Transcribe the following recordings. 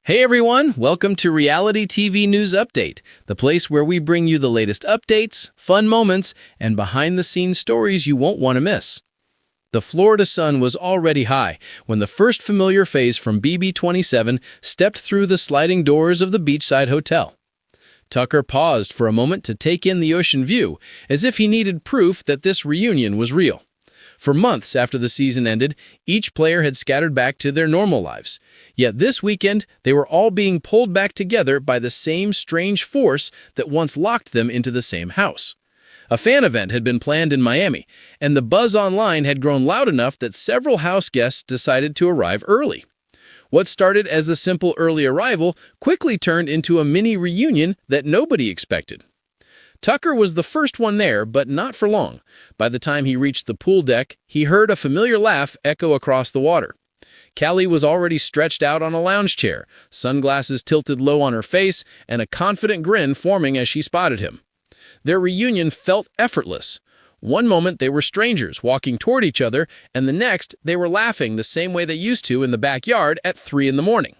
Hey everyone, welcome to Reality TV News Update, the place where we bring you the latest updates, fun moments, and behind-the-scenes stories you won't want to miss. The Florida sun was already high when the first familiar face from BB27 stepped through the sliding doors of the Beachside Hotel. Tucker paused for a moment to take in the ocean view, as if he needed proof that this reunion was real. For months after the season ended, each player had scattered back to their normal lives. Yet this weekend, they were all being pulled back together by the same strange force that once locked them into the same house. A fan event had been planned in Miami, and the buzz online had grown loud enough that several house guests decided to arrive early. What started as a simple early arrival quickly turned into a mini reunion that nobody expected. Tucker was the first one there, but not for long. By the time he reached the pool deck, he heard a familiar laugh echo across the water. Callie was already stretched out on a lounge chair, sunglasses tilted low on her face, and a confident grin forming as she spotted him. Their reunion felt effortless. One moment they were strangers walking toward each other, and the next they were laughing the same way they used to in the backyard at 3 in the morning.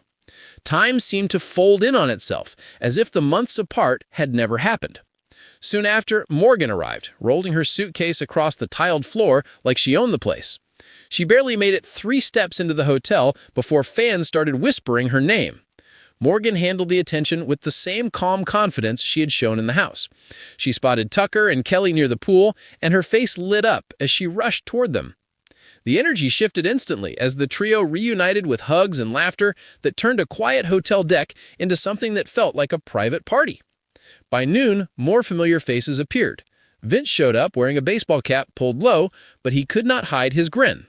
Time seemed to fold in on itself, as if the months apart had never happened. Soon after, Morgan arrived, rolling her suitcase across the tiled floor like she owned the place. She barely made it 3 steps into the hotel before fans started whispering her name. Morgan handled the attention with the same calm confidence she had shown in the house. She spotted Tucker and Kelly near the pool, and her face lit up as she rushed toward them. The energy shifted instantly as the trio reunited with hugs and laughter that turned a quiet hotel deck into something that felt like a private party. By noon, more familiar faces appeared. Vince showed up wearing a baseball cap pulled low, but he could not hide his grin.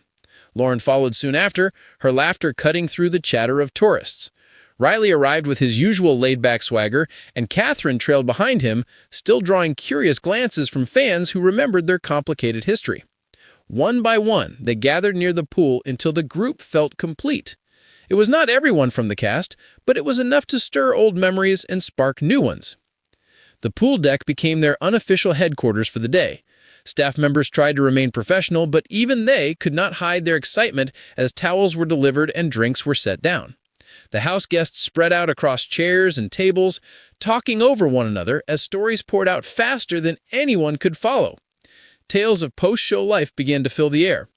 Lauren followed soon after, her laughter cutting through the chatter of tourists. Riley arrived with his usual laid-back swagger, and Catherine trailed behind him, still drawing curious glances from fans who remembered their complicated history. One by one, they gathered near the pool until the group felt complete. It was not everyone from the cast, but it was enough to stir old memories and spark new ones. The pool deck became their unofficial headquarters for the day. Staff members tried to remain professional, but even they could not hide their excitement as towels were delivered and drinks were set down. The house guests spread out across chairs and tables, talking over one another as stories poured out faster than anyone could follow. Tales of post-show life began to fill the air.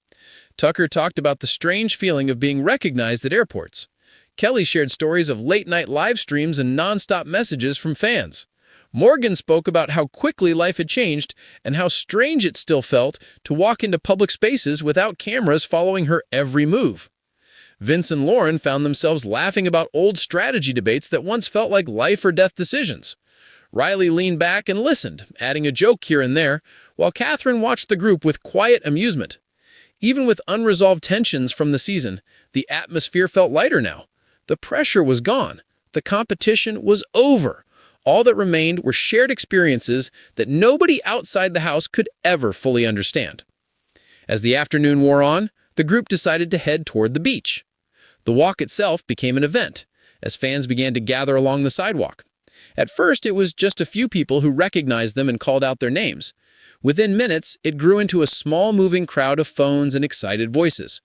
Tucker talked about the strange feeling of being recognized at airports. Kelly shared stories of late-night live streams and non-stop messages from fans. Morgan spoke about how quickly life had changed and how strange it still felt to walk into public spaces without cameras following her every move. Vince and Lauren found themselves laughing about old strategy debates that once felt like life or death decisions. Riley leaned back and listened, adding a joke here and there, while Catherine watched the group with quiet amusement. Even with unresolved tensions from the season, the atmosphere felt lighter now. The pressure was gone. The competition was over. All that remained were shared experiences that nobody outside the house could ever fully understand. As the afternoon wore on, the group decided to head toward the beach. The walk itself became an event, as fans began to gather along the sidewalk. At first, it was just a few people who recognized them and called out their names. Within minutes, it grew into a small moving crowd of phones and excited voices.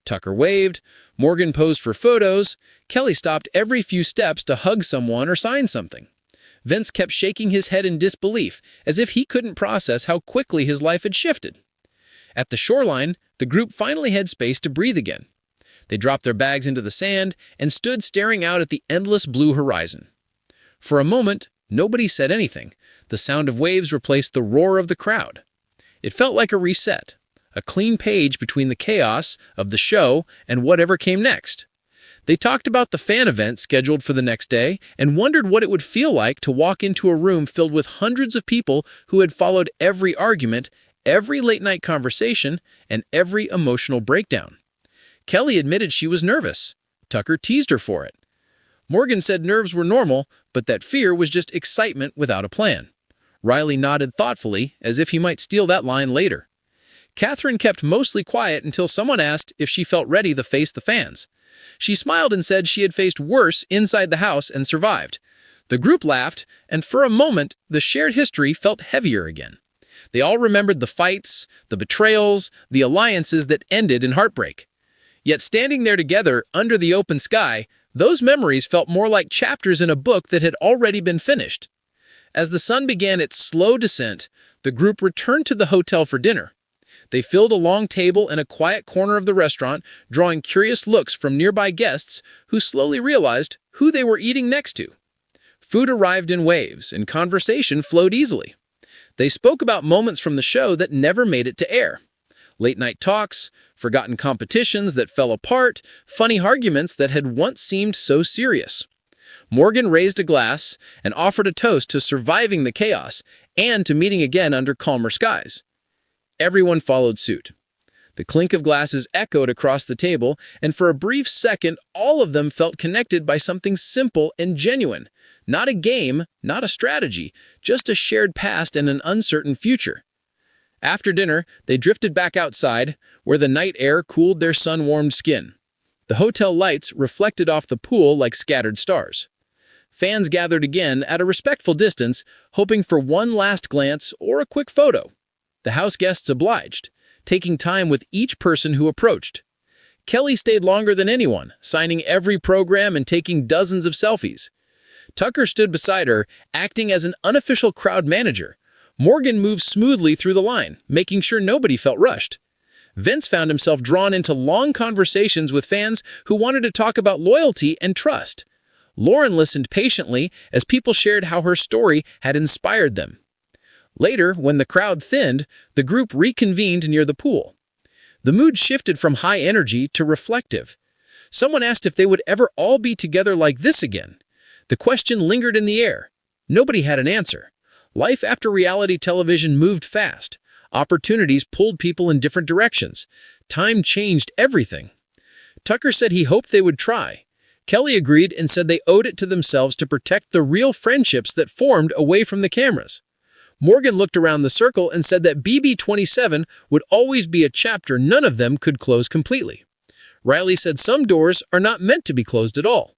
Tucker waved, Morgan posed for photos, Kelly stopped every few steps to hug someone or sign something. Vince kept shaking his head in disbelief, as if he couldn't process how quickly his life had shifted. At the shoreline, the group finally had space to breathe again. They dropped their bags into the sand and stood staring out at the endless blue horizon. For a moment, nobody said anything. The sound of waves replaced the roar of the crowd. It felt like a reset, a clean page between the chaos of the show and whatever came next. They talked about the fan event scheduled for the next day and wondered what it would feel like to walk into a room filled with hundreds of people who had followed every argument, every late-night conversation, and every emotional breakdown. Kelly admitted she was nervous. Tucker teased her for it. Morgan said nerves were normal, but that fear was just excitement without a plan. Riley nodded thoughtfully, as if he might steal that line later. Catherine kept mostly quiet until someone asked if she felt ready to face the fans. She smiled and said she had faced worse inside the house and survived. The group laughed, and for a moment, the shared history felt heavier again. They all remembered the fights, the betrayals, the alliances that ended in heartbreak. Yet standing there together under the open sky, Those memories felt more like chapters in a book that had already been finished. As the sun began its slow descent, the group returned to the hotel for dinner. They filled a long table in a quiet corner of the restaurant, drawing curious looks from nearby guests who slowly realized who they were eating next to. Food arrived in waves, and conversation flowed easily. They spoke about moments from the show that never made it to air. Late-night talks, forgotten competitions that fell apart, funny arguments that had once seemed so serious. Morgan raised a glass and offered a toast to surviving the chaos and to meeting again under calmer skies. Everyone followed suit. The clink of glasses echoed across the table, and for a brief second, all of them felt connected by something simple and genuine. Not a game, not a strategy, just a shared past and an uncertain future. After dinner, they drifted back outside, where the night air cooled their sun-warmed skin. The hotel lights reflected off the pool like scattered stars. Fans gathered again at a respectful distance, hoping for one last glance or a quick photo. The Houseguests obliged, taking time with each person who approached. Kelly stayed longer than anyone, signing every program and taking dozens of selfies. Tucker stood beside her, acting as an unofficial crowd manager. Morgan moved smoothly through the line, making sure nobody felt rushed. Vince found himself drawn into long conversations with fans who wanted to talk about loyalty and trust. Lauren listened patiently as people shared how her story had inspired them. Later, when the crowd thinned, the group reconvened near the pool. The mood shifted from high energy to reflective. Someone asked if they would ever all be together like this again. The question lingered in the air. Nobody had an answer. Life after reality television moved fast. Opportunities pulled people in different directions. Time changed everything. Tucker said he hoped they would try. Kelly agreed and said they owed it to themselves to protect the real friendships that formed away from the cameras. Morgan looked around the circle and said that BB27 would always be a chapter none of them could close completely. Riley said some doors are not meant to be closed at all.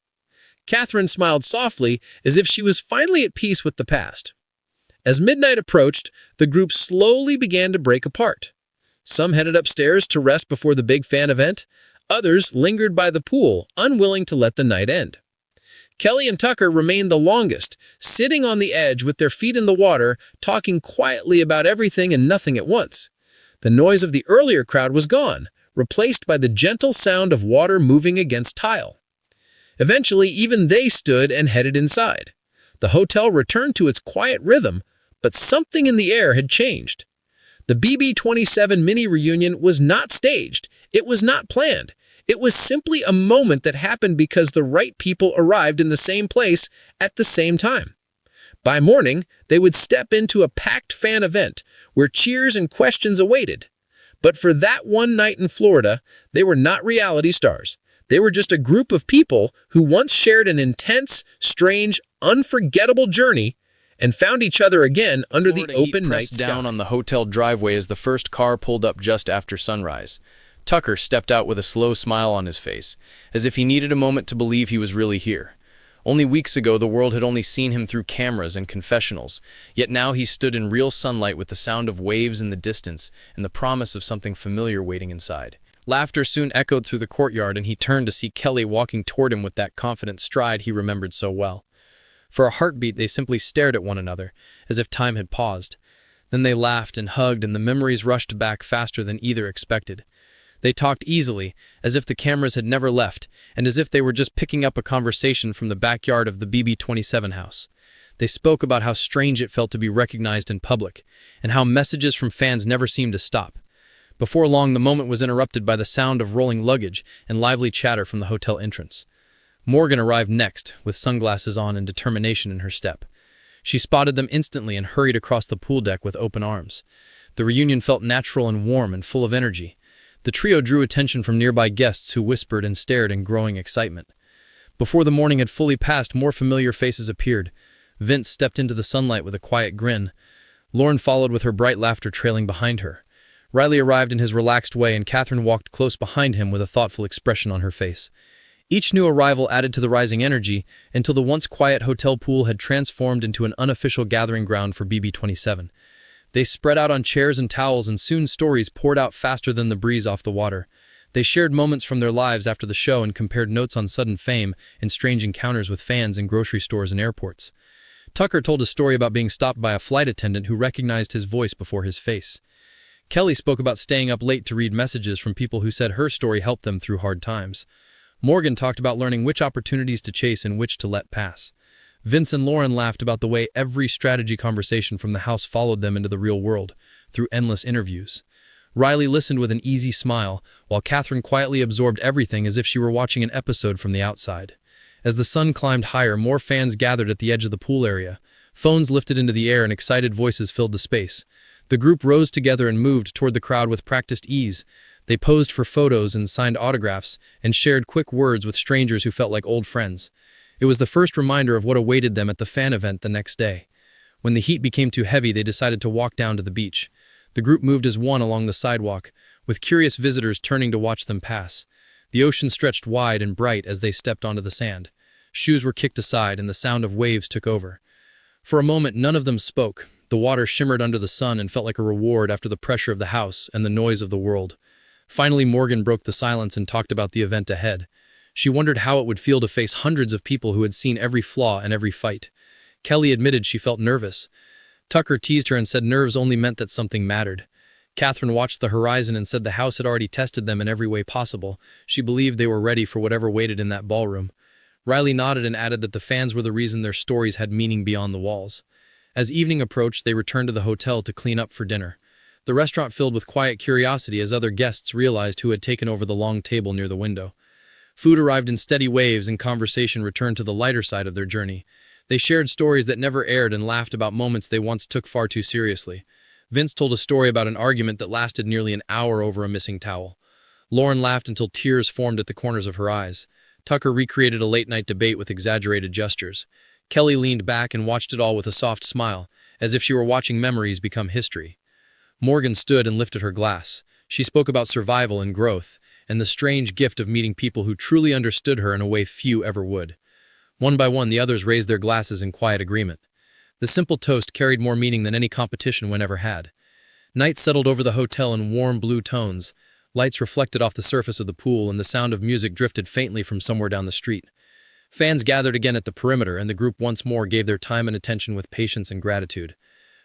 Catherine smiled softly as if she was finally at peace with the past. As midnight approached, the group slowly began to break apart. Some headed upstairs to rest before the big fan event. Others lingered by the pool, unwilling to let the night end. Kelly and Tucker remained the longest, sitting on the edge with their feet in the water, talking quietly about everything and nothing at once. The noise of the earlier crowd was gone, replaced by the gentle sound of water moving against tile. Eventually, even they stood and headed inside. The hotel returned to its quiet rhythm, but something in the air had changed. The BB27 mini reunion was not staged. It was not planned. It was simply a moment that happened because the right people arrived in the same place at the same time. By morning, they would step into a packed fan event where cheers and questions awaited. But for that one night in Florida, they were not reality stars. They were just a group of people who once shared an intense, strange, unforgettable journey and found each other again under the open night sky. Down on the hotel driveway as the first car pulled up just after sunrise. Tucker stepped out with a slow smile on his face, as if he needed a moment to believe he was really here. Only weeks ago, the world had only seen him through cameras and confessionals, yet now he stood in real sunlight with the sound of waves in the distance and the promise of something familiar waiting inside. Laughter soon echoed through the courtyard, and he turned to see Kelly walking toward him with that confident stride he remembered so well. For a heartbeat, they simply stared at one another, as if time had paused. Then they laughed and hugged, and the memories rushed back faster than either expected. They talked easily, as if the cameras had never left, and as if they were just picking up a conversation from the backyard of the BB27 house. They spoke about how strange it felt to be recognized in public, and how messages from fans never seemed to stop. Before long, the moment was interrupted by the sound of rolling luggage and lively chatter from the hotel entrance. Morgan arrived next, with sunglasses on and determination in her step. She spotted them instantly and hurried across the pool deck with open arms. The reunion felt natural and warm and full of energy. The trio drew attention from nearby guests who whispered and stared in growing excitement. Before the morning had fully passed, more familiar faces appeared. Vince stepped into the sunlight with a quiet grin. Lauren followed with her bright laughter trailing behind her. Riley arrived in his relaxed way, and Catherine walked close behind him with a thoughtful expression on her face. Each new arrival added to the rising energy until the once quiet hotel pool had transformed into an unofficial gathering ground for BB27. They spread out on chairs and towels, and soon stories poured out faster than the breeze off the water. They shared moments from their lives after the show and compared notes on sudden fame and strange encounters with fans in grocery stores and airports. Tucker told a story about being stopped by a flight attendant who recognized his voice before his face. Kelly spoke about staying up late to read messages from people who said her story helped them through hard times. Morgan talked about learning which opportunities to chase and which to let pass. Vince and Lauren laughed about the way every strategy conversation from the house followed them into the real world, through endless interviews. Riley listened with an easy smile, while Catherine quietly absorbed everything as if she were watching an episode from the outside. As the sun climbed higher, more fans gathered at the edge of the pool area. Phones lifted into the air and excited voices filled the space. The group rose together and moved toward the crowd with practiced ease. They posed for photos and signed autographs and shared quick words with strangers who felt like old friends. It was the first reminder of what awaited them at the fan event the next day. When the heat became too heavy, they decided to walk down to the beach. The group moved as one along the sidewalk, with curious visitors turning to watch them pass. The ocean stretched wide and bright as they stepped onto the sand. Shoes were kicked aside and the sound of waves took over. For a moment, none of them spoke. The water shimmered under the sun and felt like a reward after the pressure of the house and the noise of the world. Finally, Morgan broke the silence and talked about the event ahead. She wondered how it would feel to face hundreds of people who had seen every flaw and every fight. Kelly admitted she felt nervous. Tucker teased her and said nerves only meant that something mattered. Catherine watched the horizon and said the house had already tested them in every way possible. She believed they were ready for whatever waited in that ballroom. Riley nodded and added that the fans were the reason their stories had meaning beyond the walls. As evening approached, they returned to the hotel to clean up for dinner. The restaurant filled with quiet curiosity as other guests realized who had taken over the long table near the window. Food arrived in steady waves and conversation returned to the lighter side of their journey. They shared stories that never aired and laughed about moments they once took far too seriously. Vince told a story about an argument that lasted nearly an hour over a missing towel. Lauren laughed until tears formed at the corners of her eyes. Tucker recreated a late-night debate with exaggerated gestures. Kelly leaned back and watched it all with a soft smile, as if she were watching memories become history. Morgan stood and lifted her glass. She spoke about survival and growth, and the strange gift of meeting people who truly understood her in a way few ever would. One by one, the others raised their glasses in quiet agreement. The simple toast carried more meaning than any competition one ever had. Night settled over the hotel in warm blue tones. Lights reflected off the surface of the pool, and the sound of music drifted faintly from somewhere down the street. Fans gathered again at the perimeter, and the group once more gave their time and attention with patience and gratitude.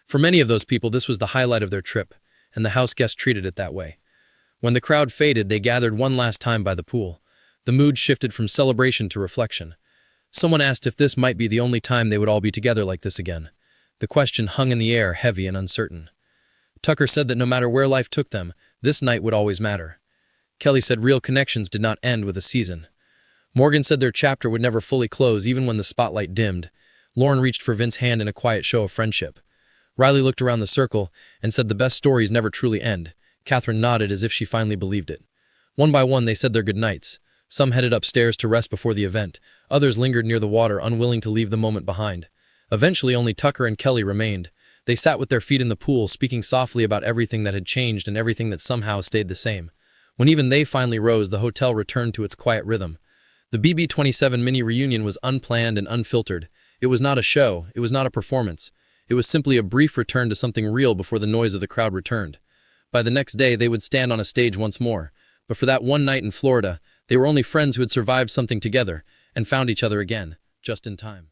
For many of those people, this was the highlight of their trip, and the house guests treated it that way. When the crowd faded, they gathered one last time by the pool. The mood shifted from celebration to reflection. Someone asked if this might be the only time they would all be together like this again. The question hung in the air, heavy and uncertain. Tucker said that no matter where life took them, this night would always matter. Kelly said real connections did not end with a season. Morgan said their chapter would never fully close even when the spotlight dimmed. Lauren reached for Vince's hand in a quiet show of friendship. Riley looked around the circle and said the best stories never truly end. Catherine nodded as if she finally believed it. One by one, they said their goodnights. Some headed upstairs to rest before the event. Others lingered near the water, unwilling to leave the moment behind. Eventually, only Tucker and Kelly remained. They sat with their feet in the pool, speaking softly about everything that had changed and everything that somehow stayed the same. When even they finally rose, the hotel returned to its quiet rhythm. The BB27 mini reunion was unplanned and unfiltered. It was not a show. It was not a performance. It was simply a brief return to something real before the noise of the crowd returned. By the next day, they would stand on a stage once more. But for that one night in Florida, they were only friends who had survived something together and found each other again, just in time.